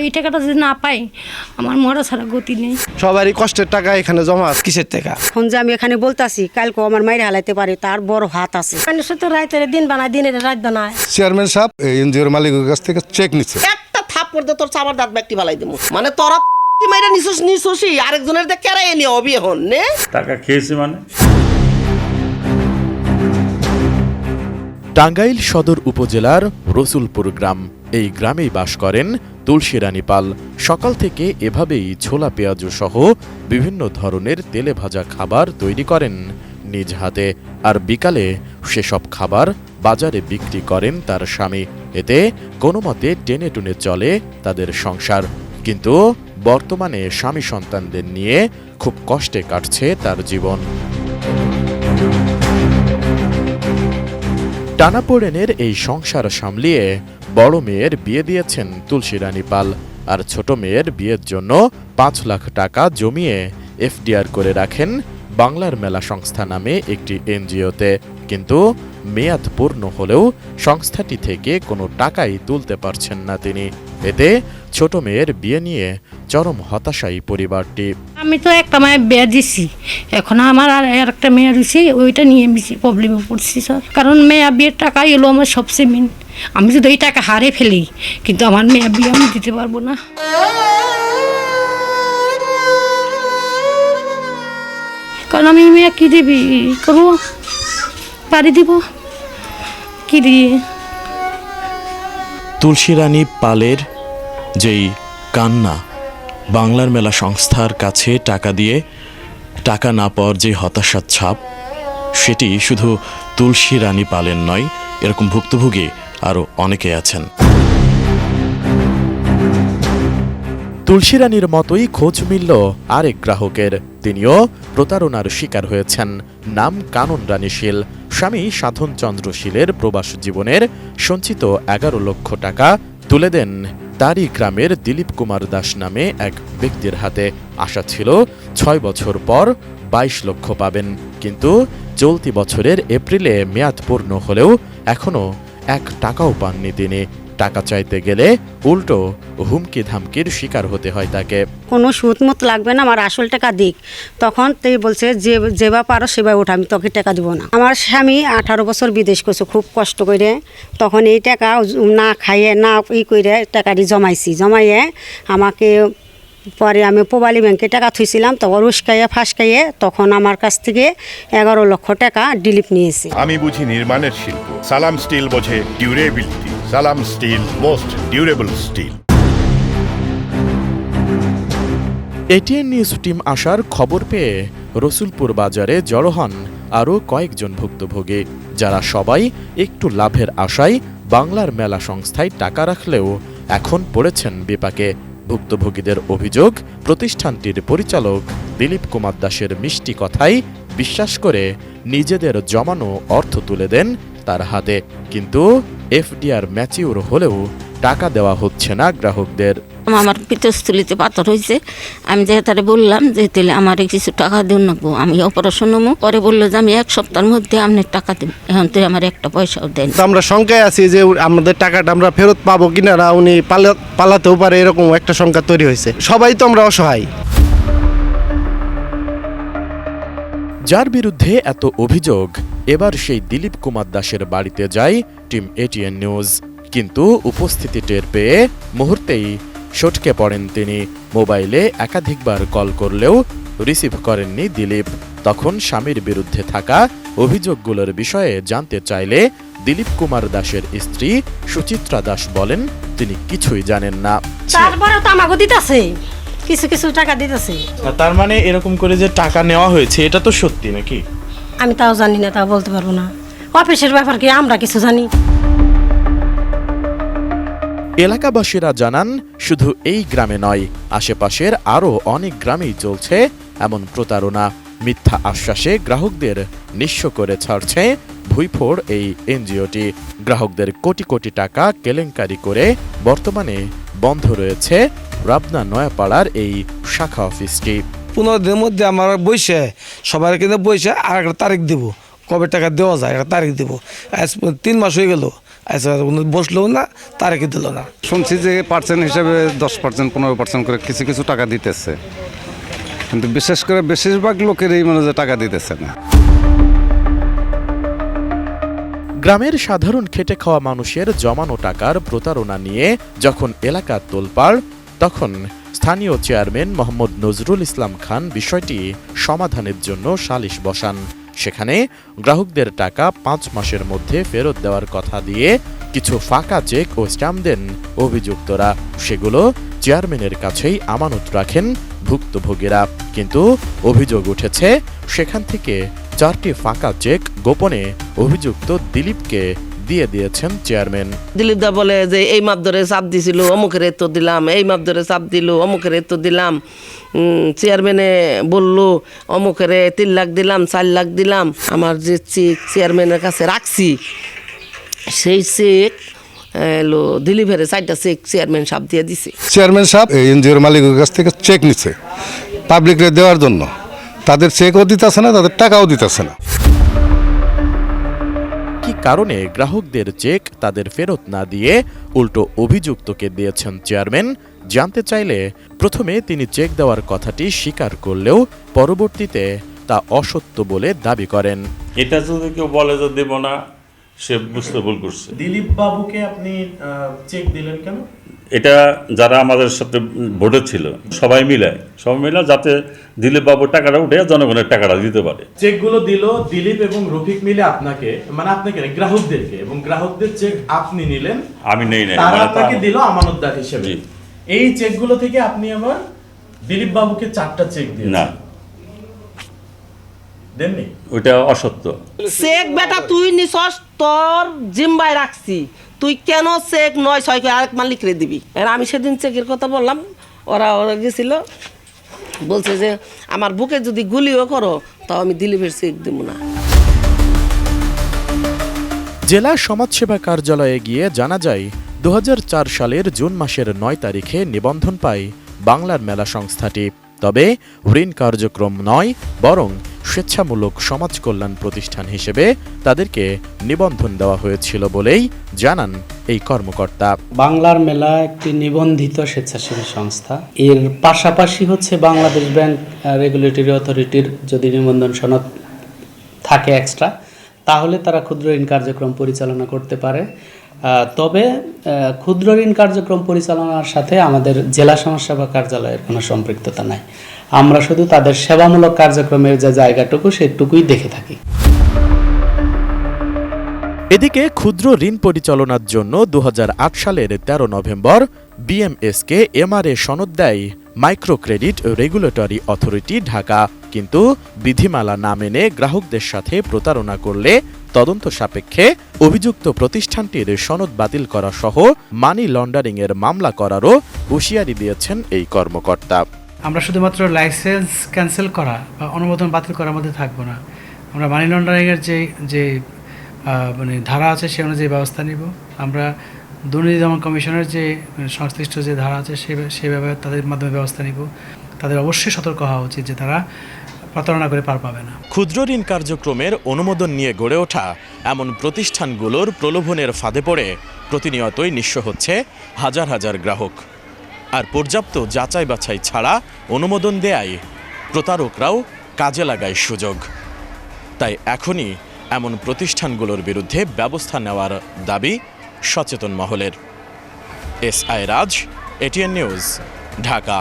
এই টাকাটা যদি না পাই আমার মরা ছাড়া গতি নেই। সবারই কষ্টের টাকা এখানে জমা আছে। কিসের টাকা? এখন যে আমি এখানে বলতাছি কালকে আমার মাইরে হালাইতে পারে, তার বড় হাত আছে। মানুষের তো রাতের দিন বানায়, দিনের রাত বানায়। চেয়ারম্যান সাহেব এনজিওর মালিকের কাছ থেকে চেক নিচ্ছে। একটা থাপ্পড় দিয়ে তোর চাবার দাঁত ব্যক্তি বালাই দেবো। মানে তোরা মাইরা নিছসি আরেকজনের দিয়ে কেরাই নিয়ে হবি এখন নে টাকা খেয়েছি মানে। টাঙ্গাইল সদর উপজেলার রসুলপুর গ্রাম। এই গ্রামেই বাস করেন তুলসী রানী পাল। সকাল থেকে এভাবেই ছোলা পেঁয়াজ সহ বিভিন্ন ধরনের তেলে ভাজা খাবার তৈরি করেন নিজ হাতে, আর বিকালে সেসব খাবার বাজারে বিক্রি করেন তার স্বামী। এতে কোনো মতে টেনে টুনে চলে তাদের সংসার। কিন্তু বর্তমানে স্বামী সন্তানদের নিয়ে খুব কষ্টে কাটছে তার জীবন। টানাপোড়েনের এই সংসার সামলিয়ে বড় মেয়ের বিয়ে দিয়েছেন তুলসী রানী পাল, আর ছোট মেয়ের বিয়ের জন্য ৫ লাখ টাকা জমিয়ে এফডিআর করে রাখেন বাংলার মেলা সংস্থা নামে একটি এনজিওতে। কিন্তু মেয়াদ পূর্ণ হলেও সংস্থাটি থেকে কোনো টাকাই তুলতে পারছেন না তিনি। এতে ছোট মেয়ের বিয়ে নিয়ে চরম হতাশাই পরিবারটি। আমি তো একটা মেয়ে বিয়ে দিছি, এখন আমার আর একটা মেয়ে রয়েছে, ওইটা নিয়ে বেশি প্রবলেমে পড়ছি স্যার। কারণ মেয়ে বিয়ের টাকাই হলো আমার সবচেয়ে মেন। আমি যদি এই টাকা হারে ফেলি, কিন্তু আমার মেয়ে বিয়ে আমি দিতে পারবো না। কারণ আমি মেয়ে কী দিবি করবো, বাড়ি দিব কি দিয়ে? তুলসী রানী পালের যেই কান্না, বাংলার মেলা সংস্থার কাছে টাকা দিয়ে টাকা না পাওয়ার যে হতাশার ছাপ, সেটি শুধু তুলসী রানী পালের নয়, এরকম ভুক্তভোগী আরও অনেকে আছেন। তুলসী রানীর মতোই খোঁজ মিলল আরেক গ্রাহকের। তিনিও প্রতারণার শিকার হয়েছেন। নাম কানন রানী শীল। স্বামী সাধন চন্দ্র শীলের প্রবাস জীবনের সঞ্চিত 11 লক্ষ টাকা তুলে দেন তারই গ্রামের দিলীপ কুমার দাস নামে এক ব্যক্তির হাতে। আশা ছিল 6 বছর পর 22 লক্ষ পাবেন, কিন্তু চলতি বছরের এপ্রিলে মেয়াদ পূর্ণ হলেও এখনও 1 টাকাও পাননি তিনি। টাকা চাইতে গেলে উল্টো হুমকি ধামকির শিকার হতে হয় তাকে। কোনো সুদ মত লাগবে না, আমার আসল টাকা দিক। তখন তুই বলছে যেবা পারো সেবা ওঠা, আমি তোকে টাকা দিব না। আমার স্বামী 18 বছর বিদেশ করছে খুব কষ্ট করে। তখন এই টাকা না খাইয়ে না করে টাকাটি জমাইয়ে আমাকে পরে আমি পোবালি ব্যাংকে টাকা থুইছিলাম, তখন উস্কাইয়ে ফাঁসকাইয়ে তখন আমার কাছ থেকে 11 লক্ষ টাকা ডিলিপ নিয়েছে। আমি বুঝি নির্মাণের শিল্প, সালাম স্টিল বোঝে durability. Salam steel, most durable steel. ATN news team আসার খবর পেয়ে রসুলপুর বাজারে জড়ো হন আরও কয়েকজন ভুক্তভোগী, যারা সবাই একটু লাভের আশায় বাংলার মেলা সংস্থায় টাকা রাখলেও এখন পড়েছেন বিপাকে। ভুক্তভোগীদের অভিযোগ, প্রতিষ্ঠানটির পরিচালক দিলীপ কুমার দাসের মিষ্টি কথাই বিশ্বাস করে নিজেদের জমানো অর্থ তুলে দেন তার হাতে, কিন্তু এফডিআর ম্যাচিউর হলেও টাকা দেওয়া হচ্ছে না গ্রাহকদের। আমার পিতস্থলিতে পাথর হয়েছে, আমি যে তারে বললাম যে তাহলে আমার কিছু টাকা দিন নেবো, আমি অপারেশন নেবো। পরে বললো যে আমি 1 সপ্তাহের মধ্যে আপনার টাকা দেব, এখন তো আমার একটা পয়সাও দেন। আমরা শঙ্কায় আছি যে আমাদের টাকাটা আমরা ফেরত পাবো কিনা, উনি পালাতেও পারে, এরকম একটা শঙ্কা তৈরি হয়েছে। সবাই তো আমরা অসহায়। যার বিরুদ্ধে এত অভিযোগ, এবার সেই দিলীপ কুমার দাসের বাড়িতে যায় টিম এটিএন নিউজ। কিন্তু উপস্থিতি টের পেয়ে মুহূর্তেই সটকে পড়েন তিনি। মোবাইলে একাধিকবার কল করলেও রিসিভ করেননি দিলীপ। তখন স্বামীর বিরুদ্ধে থাকা অভিযোগগুলোর বিষয়ে জানতে চাইলে দিলীপ কুমার দাসের স্ত্রী সুচিত্রা দাস বলেন তিনি কিছুই জানেন না। তারপরে তো আমাকে দিতেছে, কিছু কিছু টাকা দিতেছে। তার মানে এরকম করে যে টাকা নেওয়া হয়েছে এটা তো সত্যি নাকি? আমি তাও জানি না, তাও বলতে পারবো না। অফিসের ব্যাপার কি আমরা কিছু জানি? এলাকাবাসীরা জানান, শুধু এই গ্রামে নয়, আশেপাশের আরও অনেক গ্রামেই চলছে এমন প্রতারণা। মিথ্যা আশ্বাসে গ্রাহকদের নিঃস্ব করে ছাড়ছে ভুইফোড় এই এনজিওটি। গ্রাহকদের কোটি কোটি টাকা কেলেঙ্কারি করে বর্তমানে বন্ধ রয়েছে রাবনা নয়াপাড়ার এই শাখা অফিসটি। 15 দিনের মধ্যে আমার বইসে সবার কিন্তু বইসে আর একটা তারিখ দেবো, কবে টাকা দেওয়া যায় একটা তারিখ দেবো। 3 মাস হয়ে গেল, আচ্ছা বসলেও না, তারা কি দিল না। শুনছি যে পার্সেন্ট হিসেবে 10% 15% করে কিছু কিছু টাকা দিতেছে, কিন্তু বিশেষ করে বেশিরভাগ লোকেরই মনে হয় যে টাকা দিতেছে না। গ্রামের সাধারণ খেটে খাওয়া মানুষের জমানো টাকার প্রতারণা নিয়ে যখন এলাকার তোলপাড়, তখন স্থানীয় চেয়ারম্যান মোহাম্মদ নজরুল ইসলাম খান বিষয়টি সমাধানের জন্য সালিশ বসান। সেখানে গ্রাহকদের টাকা 5 মাসের মধ্যে ফেরত দেওয়ার কথা দিয়ে কিছু ফাঁকা চেক ও স্ট্যাম্প দেন অভিযুক্তরা। সেগুলো চেয়ারম্যানের কাছেই আমানত রাখেন ভুক্তভোগীরা। কিন্তু অভিযোগ উঠেছে সেখান থেকে 4টি ফাঁকা চেক গোপনে অভিযুক্ত দিলীপকে দিয়ে দিয়েছেন চেয়ারম্যান। দিলীপ দা বলে যে এই মাপ ধরে চাপ দিছিল, অমুকের এত দিলাম, এই মাপ ধরে চাপ দিল, অমুকের এত দিলাম। চেয়ারম্যানে বলল অমুকের 3 লাখ দিলাম, 4 লাখ দিলাম। আমার যে চেক চেয়ারম্যানের কাছে রাখছি, সেই চেক এলো দিলীপের 4টা চেক চেয়ারম্যান সাহেব দিয়ে দিছে। চেয়ারম্যান সাহেব এনজিওর মালিকের কাছ থেকে চেক নিচ্ছে পাবলিকরে দেওয়ার জন্য। তাদের চেকও দিতেছে না, তাদের টাকাও দিতেছে না। কি কারণে গ্রাহকদের চেক তাদের ফেরত না দিয়ে উল্টো অভিযুক্তকে দিয়েছেন চেয়ারম্যান জানতে চাইলে প্রথমে তিনি চেক দেওয়ার কথাটি স্বীকার করলেও পরবর্তীতে তা অসত্য বলে দাবি করেন। এটা যদি কেউ বলে যে দেব না, সে বুঝতে ভুল করছে। দিলীপ বাবুকে আপনি চেক দিলেন কেন? এটা যারা আমাদের সাথে ভোটে ছিল সবাই মিলে যাতে দিলীপ বাবুর টাকাটা উঠে জনগণের টাকাটা দিতে পারে। চেকগুলো দিল দিলীপ এবং রফিক মিলে আপনাকে, মানে আপনাকে গ্রাহকদেরকে, এবং গ্রাহকদের চেক আপনি নিলেন, আমি নেই নাই, তারা আপনাকে দিল আমানতদার হিসেবে। এই চেকগুলো থেকে আপনি আবার দিলীপ বাবুকে 4টা চেক দিয়েছেন। না, দেননি, ওইটা অসত্য। চেক বেটা তুই নিছস, তোর জিম্বায় রাখছি, তুই কেন চেক 9-6 করে আরেক মালিকরে দিবি? আর আমি সেদিন চেকের কথা বললাম, ওরা গেছিল, বলছে যে আমার বুকে যদি গুলিও করো তাও আমি দিলীপের চেক দেব না। জেলা সমাজসেবা কার্যালয়ে গিয়ে জানা যায় 2004 সালের জুন মাসের 9 তারিখে নিবন্ধন পায় বাংলার মেলা সংস্থাটি। তবে ঋণ কার্যক্রম নয়, বরং স্বেচ্ছামূলক সমাজ কল্যাণ প্রতিষ্ঠান হিসেবে তাদেরকে নিবন্ধন দেওয়া হয়েছিল বলেই জানান এই কর্মকর্তা। বাংলার মেলা একটি নিবন্ধিত স্বেচ্ছাসেবী সংস্থা। এর পাশাপাশি হচ্ছে বাংলাদেশ ব্যাংক রেগুলেটরি অথরিটির যদি নিবন্ধন সনদ থাকে এক্সট্রা, তাহলে তারা ক্ষুদ্র ঋণ কার্যক্রম পরিচালনা করতে পারে। তবে ক্ষুদ্র ঋণ কার্যক্রম পরিচালনার সাথে আমাদের জেলা সমাজসেবা কার্যালয়ের কোনো সম্পৃক্ততা নাই। আমরা শুধু তাদের সেবামূলক কার্যক্রমের যে জায়গাটুকু সেটুকুই দেখে থাকি। এদিকে ক্ষুদ্র ঋণ পরিচালনার জন্য 2008 সালের 13 নভেম্বর বিএমএসকে এমআরএ সনদ দেয় micro credit regulatory authority Dhaka. কিন্তু বিধিমালা না মেনে গ্রাহকদের সাথে প্রতারণা করলে তদন্ত সাপেক্ষে অভিযুক্ত প্রতিষ্ঠানটির সনদ বাতিল করা সহ মানি লন্ডারিং এর মামলা করারও হুঁশিয়ারি দিয়েছেন এই কর্মকর্তা। আমরা শুধুমাত্র লাইসেন্স ক্যান্সেল করা বা অনুমোদন বাতিল করার মধ্যে থাকবো না। আমরা মানি লন্ডারিংয়ের যে মানে ধারা আছে সে অনুযায়ী ব্যবস্থা নিব। আমরা দুর্নীতি দমন কমিশনের যে সংশ্লিষ্ট যে ধারা আছে সেভাবে তাদের মাধ্যমে ব্যবস্থা নিব। তাদের অবশ্যই সতর্ক হওয়া উচিত যে তারা প্রতারণা করে পার পাবে না। ক্ষুদ্র ঋণ কার্যক্রমের অনুমোদন নিয়ে গড়ে ওঠা এমন প্রতিষ্ঠানগুলোর প্রলোভনের ফাঁদে পড়ে প্রতিনিয়তই নিঃস্ব হচ্ছে হাজার হাজার গ্রাহক। আর পর্যাপ্ত যাচাই বাছাই ছাড়া অনুমোদন দেয়ায় প্রতারকরাও কাজে লাগায় সুযোগ। তাই এখনই এমন প্রতিষ্ঠানগুলোর বিরুদ্ধে ব্যবস্থা নেওয়ার দাবি সচেতন মহলের। এসআই রাজ, এটিএন নিউজ, ঢাকা।